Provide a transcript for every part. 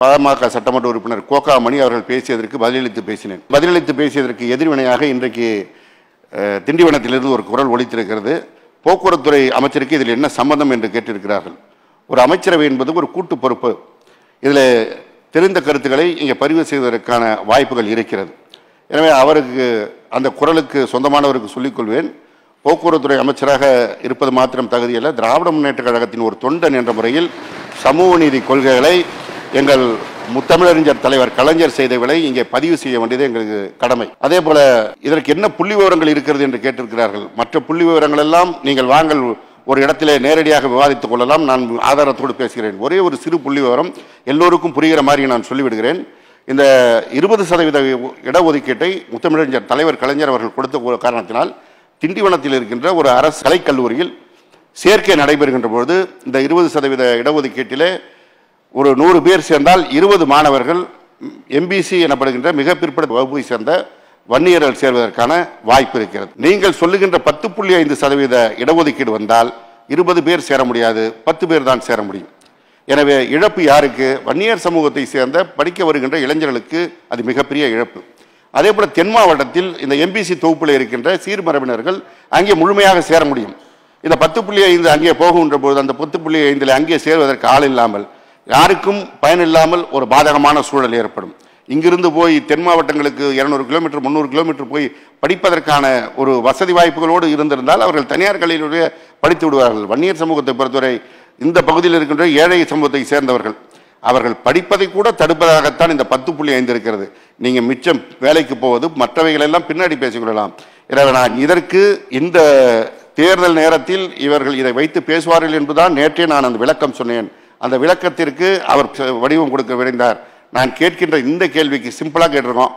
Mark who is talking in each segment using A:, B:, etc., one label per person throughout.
A: பாமக சட்டமன்ற உறுப்பினர் கோகாமணி அவர்கள் பேசியதற்கு பதிலளித்து பேசினேன். பதிலளித்து பேசியதற்கு எதிர்வினையாக இன்றைக்கு திண்டிவனத்திலிருந்து ஒரு குரல் ஒலித்திருக்கிறது. போக்குவரத்துறை அமைச்சருக்கு இதில் என்ன சம்பந்தம் என்று கேட்டிருக்கிறார்கள். ஒரு அமைச்சரவை என்பது ஒரு கூட்டு பொறுப்பு. இதில் தெரிந்த கருத்துக்களை இங்கே பதிவு செய்வதற்கான வாய்ப்புகள் இருக்கிறது. எனவே அவருக்கு அந்த குரலுக்கு சொந்தமானவருக்கு சொல்லிக்கொள்வேன். போக்குவரத்துறை அமைச்சராக இருப்பது மாத்திரம் தகுதியல்ல, திராவிட முன்னேற்ற கழகத்தின் ஒரு தொண்டன் என்ற முறையில் சமூக நீதி கொள்கைகளை எங்கள் முத்தமிழறிஞர் தலைவர் கலைஞர் செய்தவர்களை இங்கே பதிவு செய்ய வேண்டியது எங்களுக்கு கடமை. அதே போல இதற்கு என்ன புள்ளி விவரங்கள் இருக்கிறது என்று கேட்டிருக்கிறார்கள். மற்ற புள்ளி விவரங்கள் எல்லாம் நீங்கள் வாங்கள் ஒரு இடத்திலே நேரடியாக விவாதித்துக் கொள்ளலாம். நான் ஆதாரத்தோடு பேசுகிறேன். ஒரே ஒரு சிறு புள்ளி விவரம் எல்லோருக்கும் புரிகிற மாதிரி நான் சொல்லிவிடுகிறேன். இந்த 20% இடஒதுக்கீட்டை முத்தமிழறிஞர் தலைவர் கலைஞர் அவர்கள் கொடுத்த காரணத்தினால் திண்டிவனத்தில் இருக்கின்ற ஒரு அரசு கலைக்கல்லூரியில் சேர்க்கை நடைபெறுகின்ற பொழுது இந்த 20% இடஒதுக்கீட்டிலே ஒரு 100 பேர் சேர்ந்தால் 20 மாணவர்கள் எம்பிசி எனப்படுகின்ற மிக பிற்பட்ட வகுப்பை சேர்ந்த வன்னியர்கள் சேர்வதற்கான வாய்ப்பு இருக்கிறது. நீங்கள் சொல்லுகின்ற 10.5% இடஒதுக்கீடு வந்தால் 20 பேர் சேர முடியாது, 10 பேர் தான் சேர முடியும். எனவே இழப்பு யாருக்கு? வன்னியர் சமூகத்தை சேர்ந்த படிக்க வருகின்ற இளைஞர்களுக்கு அது மிகப்பெரிய இழப்பு. அதே போல தென் மாவட்டத்தில் இந்த எம்பிசி தொகுப்பில் இருக்கின்ற சீர்மரபினர்கள் அங்கே முழுமையாக சேர முடியும். இந்த 10.5 அங்கே போகின்ற பொழுது அந்த 10.5 அங்கே சேர்வதற்கு ஆள் இல்லாமல் யாருக்கும் பயனில்லாமல் ஒரு பாதகமான சூழல் ஏற்படும். இங்கிருந்து போய் தென் மாவட்டங்களுக்கு 200 கிலோமீட்டர் 300 கிலோமீட்டர் போய் படிப்பதற்கான ஒரு வசதி வாய்ப்புகளோடு இருந்திருந்தால் அவர்கள் தனியார் கல்வியிலேயே படித்து விடுவார்கள். வன்னியர் சமூகத்தை பொறுத்தவரை இந்த பகுதியில் இருக்கின்ற ஏழை சமூகத்தை சேர்ந்தவர்கள் அவர்கள் படிப்பதை கூட தடுப்பதாகத்தான் இந்த 10.5 இருக்கிறது. நீங்க மிச்சம் வேலைக்கு போவது மற்றவைகள் எல்லாம் பின்னாடி பேசிக்கொள்ளலாம். எனவே நான் இதற்கு இந்த தேர்தல் நேரத்தில் இவர்கள் இதை வைத்து பேசுவார்கள் என்பதுதான் நேற்றே நான் அந்த விளக்கம் சொன்னேன். அந்த விளக்கத்திற்கு அவர் வடிவம் கொடுக்க விரைந்தார். நான் கேட்கின்ற இந்த கேள்விக்கு சிம்பிளாக கேட்டிருக்கோம்.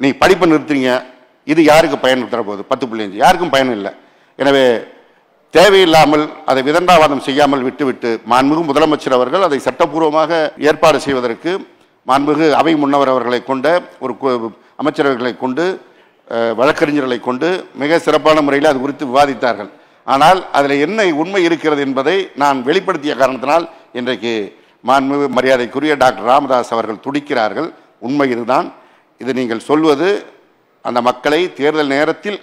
A: நீ படிப்பை நிறுத்துறீங்க, இது யாருக்கு பயன் தரப்போகுது? 10.5 யாருக்கும் பயன் இல்லை. எனவே தேவையில்லாமல் அதை விதண்டாவாதம் செய்யாமல் விட்டுவிட்டு மாண்புமிகு முதலமைச்சர் அவர்கள் அதை சட்டப்பூர்வமாக ஏற்பாடு செய்வதற்கு மாண்புமிகு அவை முன்னவர் அவர்களை கொண்ட ஒரு அமைச்சரவர்களை கொண்டு வழக்கறிஞர்களை கொண்டு மிக சிறப்பான முறையில் அது குறித்து விவாதித்தார்கள். ஆனால் அதில் என்ன உண்மை இருக்கிறது என்பதை நான் வெளிப்படுத்திய காரணத்தினால் இன்றைக்கு மாண்புமிகு மரியாதைக்குரிய டாக்டர் ராமதாஸ் அவர்கள் துடிக்கிறார்கள். உண்மை இதுதான். இது நீங்கள் சொல்வது அந்த மக்களை தேர்தல் நேரத்தில்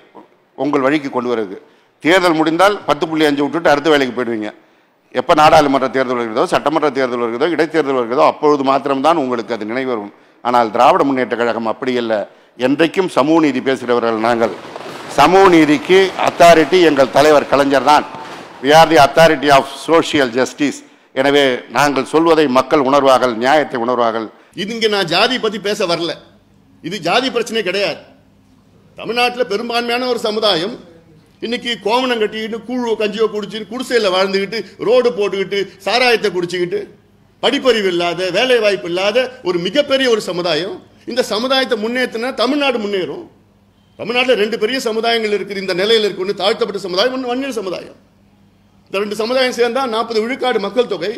A: உங்கள் வழிக்கு கொண்டு வருது. தேர்தல் முடிந்தால் 10.5 விட்டுட்டு அடுத்த வேலைக்கு போயிடுவீங்க. எப்போ நாடாளுமன்ற தேர்தல் வருகிறதோ, சட்டமன்ற தேர்தல் வருகிறதோ, இடைத்தேர்தல் வருகிறதோ அப்பொழுது மாத்திரம்தான் உங்களுக்கு அது நினைவு வரும். ஆனால் திராவிட முன்னேற்ற கழகம் அப்படி இல்லை. என்றைக்கும் சமூக நீதி பேசுகிறவர்கள் நாங்கள். சமூக நீதிக்கு அத்தாரிட்டி எங்கள் தலைவர் கலைஞர் தான். we are the authority of social justice. எனவே நாங்கள் சொல்வதை மக்கள் உணர்வார்கள், நியாயத்தை உணர்வார்கள்.
B: இது இங்கே நான் ஜாதி பற்றி பேச வரல. இது ஜாதி பிரச்சனை கிடையாது. தமிழ்நாட்டில் பெரும்பான்மையான ஒரு சமுதாயம் இன்னைக்கு கோவணம் கட்டிக்கிட்டு கூழோ கஞ்சியோ குடிச்சு குடிசையில் வாழ்ந்துக்கிட்டு ரோடு போட்டுக்கிட்டு சாராயத்தை குடிச்சுக்கிட்டு படிப்பறிவு இல்லாத வேலை வாய்ப்பு இல்லாத ஒரு மிகப்பெரிய ஒரு சமுதாயம். இந்த சமுதாயத்தை முன்னேற்றினா தமிழ்நாடு முன்னேறும். தமிழ்நாட்டில் 2 பெரிய சமுதாயங்கள் இருக்குது. இந்த நிலையில் இருக்கு. ஒன்று தாழ்த்தப்பட்ட சமுதாயம், ஒன்று வன்னியர் சமுதாயம். இந்த 2 சமுதாயம் சேர்ந்தா 40 விழுக்காடு மக்கள் தொகை.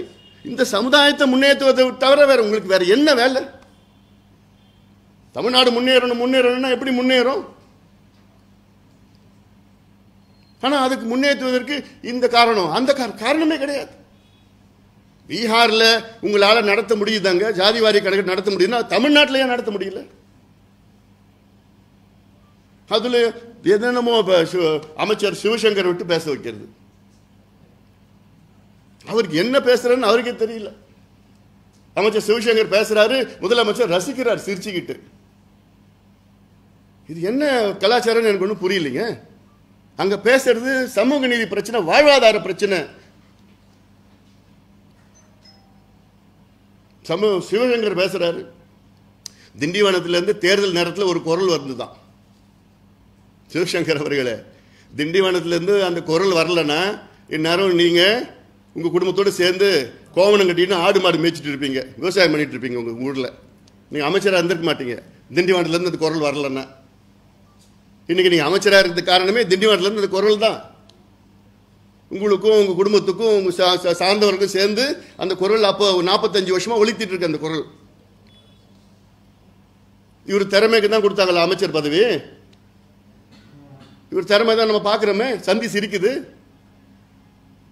B: இந்த சமுதாயத்தை முன்னேற்றுவதை தவிர வேற உங்களுக்கு வேற என்ன வேலை? தமிழ்நாடு முன்னேறணும்னா எப்படி முன்னேறும்? ஆனா அதுக்கு முன்னேற்றுவதற்கு இந்த காரணம் அந்த காரணமே கிடையாது. பீகார்ல உங்களால நடத்த முடியுதாங்க ஜாதிவாரி கணக்கு நடத்த முடியுதுன்னா தமிழ்நாட்டிலேயே நடத்த முடியல. அதுல என்னென்னமோ அமைச்சர் சிவசங்கர் விட்டு பேச வைக்கிறது. அவருக்கு என்ன பேசுறன்னு அவருக்கே தெரியல. அமைச்சர் சிவசங்கர் பேசுறாரு, முதலமைச்சர் ரசிக்கிறார் சிரிச்சுக்கிட்டு. இது என்ன கலாச்சாரம் எனக்கு ஒன்றும் புரியலைங்க. அங்க பேசுறது சமூக நீதி பிரச்சனை, வாழ்வாதார பிரச்சனை. சிவசங்கர் பேசுறாரு, திண்டிவனத்திலிருந்து தேர்தல் நேரத்தில் ஒரு குரல் வந்துதான். சிவசங்கர் அவர்களே, திண்டிவனத்திலிருந்து அந்த குரல் வரலன்னா இந்நேரம் நீங்க உங்க குடும்பத்தோடு சேர்ந்து கோவணம் கட்டின்னு ஆடு மாடு மேய்ச்சிட்டு இருப்பீங்க, விவசாயம் பண்ணிட்டு இருப்பீங்க. உங்க ஊர்ல நீங்க அமைச்சராக இருந்திருக்க மாட்டீங்க. திண்டிவனத்திலிருந்து அந்த குரல் வரலன்னா இன்னைக்கு நீங்க அமைச்சராக இருக்கிறது காரணமே திண்டிவனத்திலிருந்து அந்த குரல் தான். உங்களுக்கும் உங்க குடும்பத்துக்கும் உங்க சார்ந்தவர்களுக்கும் சேர்ந்து அந்த குரல் அப்போ 45 வருஷமா ஒலித்திட்டு இருக்கு. அந்த குரல் இவர் திறமைக்கு தான் கொடுத்தாங்களா அமைச்சர் பதவி? இவர் திறமை தான் நம்ம பார்க்கிறோமே. சந்தி சிரிக்குது.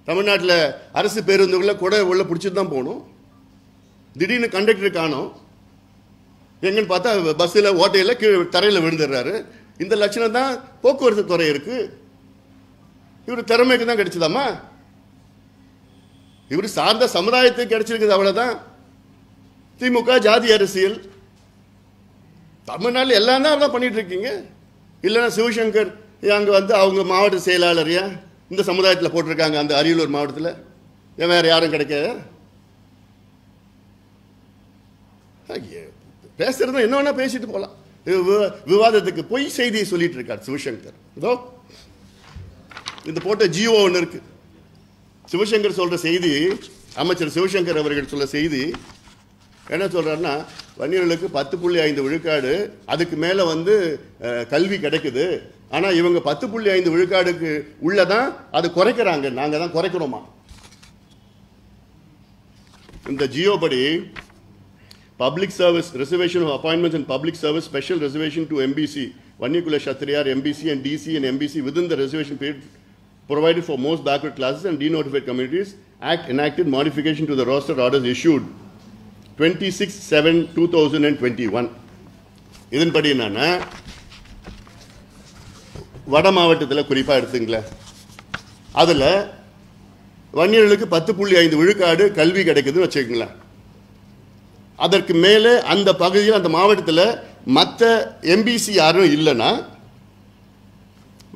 B: தமிழ்நாட்டில் அரசு பேருந்துகளை கூட உள்ள பிடிச்சிட்டு தான் போகணும். திடீர்னு கண்டக்டர் காணோம், எங்கன்னு பார்த்தா பஸ்ஸில் ஓட்டையில் தரையில் விழுந்துடுறாரு. இந்த லட்சணம் தான் போக்குவரத்து துறை இருக்கு. இவர் திறமைக்கு தான் கிடைச்சதாமா? இவர் சார்ந்த சமுதாயத்துக்கு கிடைச்சிருக்குது, அவ்வளவுதான். திமுக ஜாதி அரசியல் தமிழ்நாட்டில் எல்லாம் தான் பண்ணிட்டு இருக்கீங்க. இல்லைன்னா சிவசங்கர் அங்கே வந்து அவங்க மாவட்ட செயலாளரையா இந்த சமுதாயத்தில் போட்டிருக்காங்க, அந்த அரியலூர் மாவட்டத்தில். வேற யாரும் கிடைக்காத பேசுறது என்ன வேணா பேசிட்டு போகலாம். விவாதத்துக்கு பொய் செய்தியை சொல்லிட்டு இருக்கார் சிவசங்கர். இதோ இந்த போட்ட ஜியோ ஒன்று இருக்கு. சிவசங்கர் சொல்ற செய்தி, அமைச்சர் சிவசங்கர் அவர்கள் சொல்ல செய்தி என்ன சொல்றாருன்னா, வன்னியர்களுக்கு 10.5 விழுக்காடு, அதுக்கு மேல வந்து கல்வி கிடைக்குது. ஆனா இவங்க 10.5 விழுக்காடுக்கு உள்ளதான் அது குறைக்கிறாங்க, நாங்க தான் குறைக்கிறோமா. இந்த ஜியோ படி public service reservation of appointments and public service special reservation to MBC Vanniyakula Kshatriya MBC and DC and MBC within the reservation period provided for most backward classes and denotified communities act enacted modification to the roster orders issued 26/7/2021. இதன்படி என்னன்னா, வட மாவட்டத்தில் குறிப்பா எடுத்துங்களேன், அதுல வன்னியர்களுக்கு 10.5 விழுக்காடு கல்வி கிடைக்குதுன்னு வச்சுக்கங்களேன். அதற்கு மேலே அந்த பகுதியில் அந்த மாவட்டத்தில் மற்ற எம்பிசி யாரும் இல்லைன்னா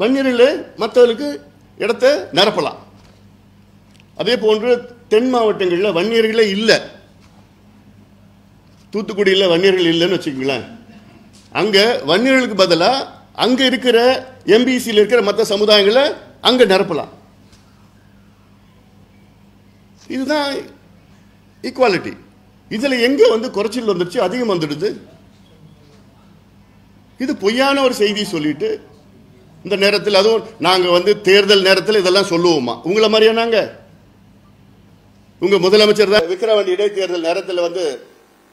B: வன்னியர்களே மற்றவர்களுக்கு இடத்தை நிரப்பலாம். அதே போன்று தென் மாவட்டங்களில் வன்னியர்களே இல்லை, தூத்துக்குடியில் வன்னியர்கள் இல்லைன்னு வச்சுக்கங்களேன், அங்க வன்னியர்களுக்கு பதிலாக அங்க இருக்கிற எம்பிசியில் இருக்கிற மற்ற சமுதாயங்களை அங்க நிரப்பலாம். இதுதான் ஈக்குவாலிட்டி. இதுல எங்க வந்து குறைச்சல் வந்துருச்சு, அதிகம் வந்துடுது. இது பொய்யான ஒரு செய்தி சொல்லிட்டு இந்த நேரத்தில், அதுவும் நாங்க வந்து தேர்தல் நேரத்தில் இதெல்லாம் சொல்லுவோமா? உங்களை மாதிரியா நாங்க? உங்க முதலமைச்சர் தான் விக்கிரவாண்டி இடைத்தேர்தல் நேரத்தில் வந்து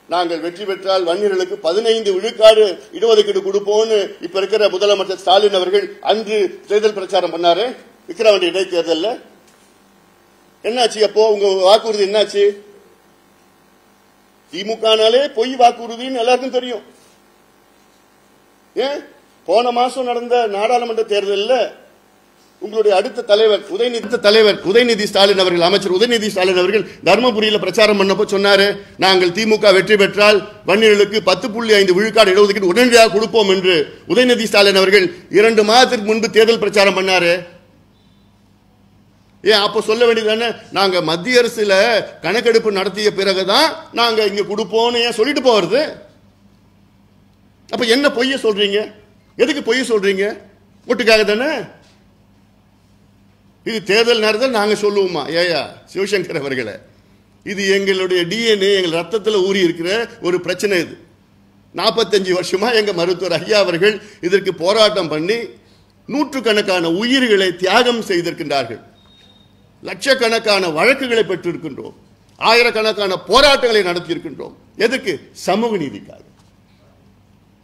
B: நாங்கள் வெற்றி பெற்றால் வன்னியர்களுக்கு 15 விழுக்காடு இடஒதுக்கீடு கொடுப்போம்னு இப்ப இருக்கிற முதலமைச்சர் ஸ்டாலின் அவர்கள் அன்று தேர்தல் பிரச்சாரம் பண்ணாரு. விக்கிரவாண்டி இடைத்தேர்தலில் என்னாச்சு? அப்போ உங்க வாக்குறுதி என்னாச்சு? திமுகனாலே பொய் வாக்குறுதின்னு எல்லாருக்கும் தெரியும். ஏன் போன மாசம் நடந்த நாடாளுமன்ற தேர்தலில் உங்களுடைய அடுத்த தலைவர் உதயநிதி ஸ்டாலின் அவர்கள், அமைச்சர் உதயநிதி ஸ்டாலின் அவர்கள் தர்மபுரியில் பிரச்சாரம் பண்ணப்போ சொன்னாரு, நாங்கள் திமுக வெற்றி பெற்றால் வன்னியர்களுக்கு 10.5 விழுக்காடு இடஒதுக்கீடு உடனடியாக கொடுப்போம் என்று உதயநிதி ஸ்டாலின் அவர்கள் 2 மாதத்திற்கு முன்பு தேர்தல் பிரச்சாரம் பண்ணாரு. ஏன் அப்ப சொல்ல வேண்டியதானே, நாங்க மத்திய அரசுல கணக்கெடுப்பு நடத்திய பிறகுதான் நாங்க இங்க கொடுப்போம்னு ஏன் சொல்லிட்டு போறது? அப்ப என்ன பொய்ய சொல்றீங்க? எதுக்கு பொய்ய சொல்றீங்க? ஓட்டுக்காக தானே. இது தேர்தல் நேரத்தில் நாங்க சொல்லுவோமா? ஏயா சிவசங்கர் அவர்களே, இது எங்களுடைய டிஎன்ஏ, எங்கள் ரத்தத்தில் ஊறி இருக்கிற ஒரு பிரச்சனை. இது 45 வருஷமா எங்க மருத்துவர் ஐயா அவர்கள் இதற்கு போராட்டம் பண்ணி நூற்றுக்கணக்கான உயிர்களை தியாகம் செய்திருக்கின்றார்கள். லட்சக்கணக்கான வழக்குகளை பெற்றிருக்கின்றோம், ஆயிரக்கணக்கான போராட்டங்களை நடத்தியிருக்கின்றோம். எதுக்கு? சமூக நீதிக்காக.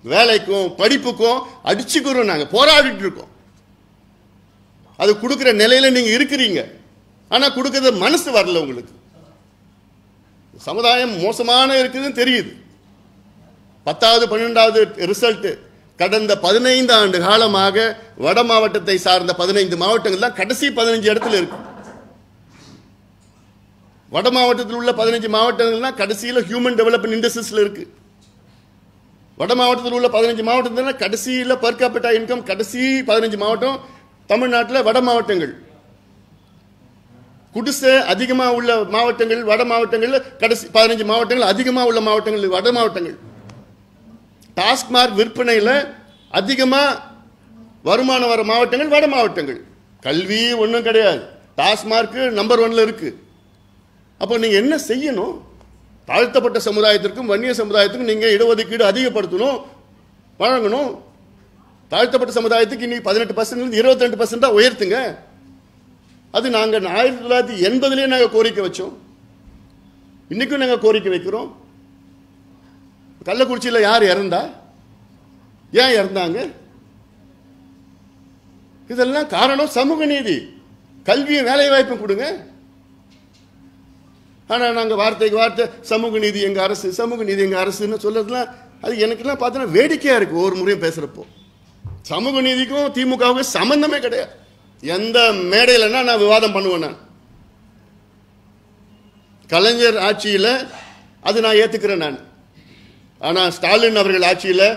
B: வேலைக்கும் படிப்புக்கும் அடிச்சுக்கிறோம், நாங்க போராடிட்டு இருக்கோம். அது கொடுக்கிற நிலையில நீங்க இருக்கிறீங்க, ஆனா கொடுக்கறது மனசு வரல உங்களுக்கு. சமுதாயம் மோசமான இருக்குதுன்னு தெரியுது. 10வது 12வது ரிசல்ட் கடந்த 15 ஆண்டு காலமாக வட மாவட்டத்தை சார்ந்த 15 மாவட்டங்கள் தான் கடைசி 15 இடத்துல இருக்கு. வட மாவட்டத்தில் உள்ள 15 மாவட்டங்கள்னா கடைசியில் ஹியூமன் டெவலப்மெண்ட் இண்டஸ்ட்ரீஸ்ல இருக்கு. வட மாவட்டத்தில் உள்ள 15 மாவட்டத்தில் கடைசியில் பர் கேபிட்டா இன்கம் கடைசி 15 மாவட்டம் தமிழ்நாட்டில் வட மாவட்டங்கள். குடிசை அதிகமாக உள்ள மாவட்டங்கள் வட மாவட்டங்கள், கடைசி 15 மாவட்டங்கள் அதிகமாக உள்ள மாவட்டங்கள் வட மாவட்டங்கள். டாஸ்மார்க் விற்பனையில் அதிகமாக வருமானம் வர மாவட்டங்கள் வட மாவட்டங்கள். கல்வி ஒன்றும் கிடையாது, டாஸ்மார்க் நம்பர் 1ல இருக்கு. அப்போ நீங்க என்ன செய்யணும்? தாழ்த்தப்பட்ட சமுதாயத்திற்கும் வன்னிய சமுதாயத்துக்கும் நீங்க இடஒதுக்கீடு அதிகப்படுத்தணும், வழங்கணும். தாழ்த்தப்பட்ட சமுதாயத்துக்கு இன்னைக்கு 18% 22% உயர்த்துங்க. அது நாங்க 1980 நாங்க கோரிக்கை வச்சோம், இன்னைக்கும் நாங்க கோரிக்கை வைக்கிறோம். கள்ளக்குறிச்சியில் யார் இறந்தா? ஏன் இறந்தாங்க? இதெல்லாம் காரணம் சமூக நீதி. கல்வியும் வேலை வாய்ப்பும் கொடுங்க. ஆனால் நாங்கள் வார்த்தைக்கு வார்த்தை சமூக நீதி எங்கள் அரசு, சமூக நீதி எங்கள் அரசுன்னு சொல்றதுலாம் அது எனக்குலாம் பார்த்தோன்னா வேடிக்கையாக இருக்குது. ஒவ்வொரு முறையும் பேசுகிறப்போ சமூக நீதிக்கும் திமுகவுக்கும் சம்பந்தமே கிடையாது. எந்த மேடையிலன்னா நான் விவாதம் பண்ணுவேன். நான் கலைஞர் ஆட்சியில் அது நான் ஏற்றுக்கிறேன் நான். ஆனால் ஸ்டாலின் அவர்கள் ஆட்சியில்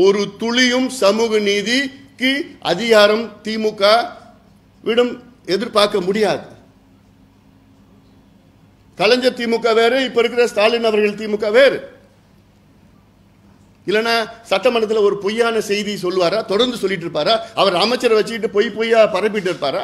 B: ஒரு துளியும் சமூக நீதிக்கு அதிகாரம் திமுக விடம் எதிர்பார்க்க முடியாது. கலைஞர் திமுக வேறு, இப்ப இருக்கிற ஸ்டாலின் அவர்கள் திமுக வேறு. இல்லைன்னா சட்டமன்றத்தில் ஒரு பொய்யான செய்தி சொல்லுவாரா? தொடர்ந்து சொல்லிட்டு இருப்பாரா? அவர் அமைச்சரை வச்சுக்கிட்டு பொய்யா பரப்பிட்டு இருப்பாரா?